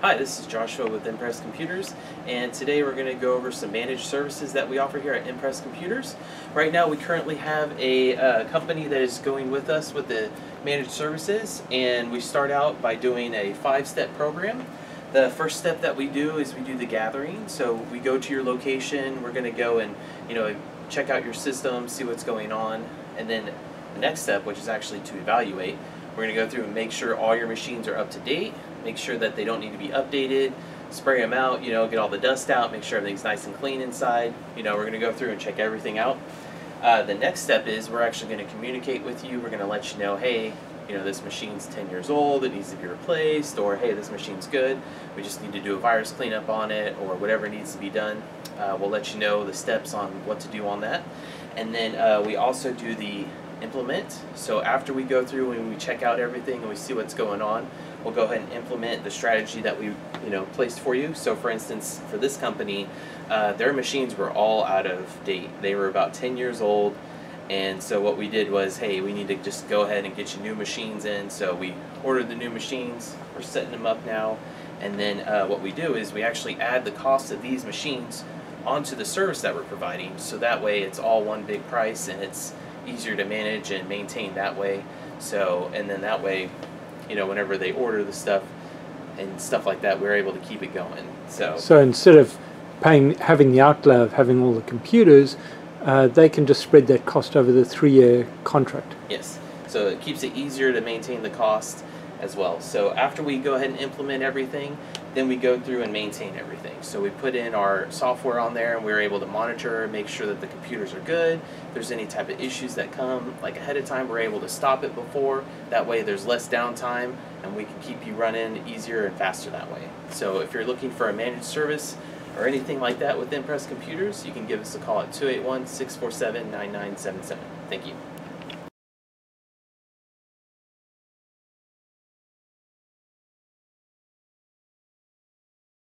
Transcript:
Hi, this is Joshua with Impress Computers, and today we're going to go over some managed services that we offer here at Impress Computers. Right now we currently have a company that is going with us with the managed services, and we start out by doing a 5-step program. The first step that we do is we do the gathering. So we go to your location, we're going to go and check out your system, see what's going on, and then the next step, which is actually to evaluate, we're going to go through and make sure all your machines are up to date, make sure that they don't need to be updated, spray them out, get all the dust out, make sure everything's nice and clean inside. We're going to go through and check everything out. The next step is we're actually going to communicate with you. We're going to let you know, hey, this machine's 10 years old, it needs to be replaced, or hey, this machine's good, we just need to do a virus cleanup on it, or whatever needs to be done. We'll let you know the steps on what to do on that. And then we also do the implement. So after we go through and we check out everything and we see what's going on, we'll go ahead and implement the strategy that we placed for you. So for instance, for this company, their machines were all out of date. They were about 10 years old, and so what we did was, hey, we need to just go ahead and get you new machines in. So we ordered the new machines, we're setting them up now, and then what we do is we actually add the cost of these machines onto the service that we're providing, so that way it's all one big price and it's easier to manage and maintain that way. So, and then that way, whenever they order the stuff and stuff like that, we're able to keep it going. So instead of having the outlay of having all the computers, they can just spread that cost over the 3-year contract. Yes, so it keeps it easier to maintain the cost as well. So after we go ahead and implement everything, then we go through and maintain everything. So we put in our software on there, and we're able to monitor, make sure that the computers are good. If there's any type of issues that come ahead of time, we're able to stop it before. That way there's less downtime, and we can keep you running easier and faster that way. So if you're looking for a managed service or anything like that with Impress Computers, you can give us a call at 281-647-9977. Thank you.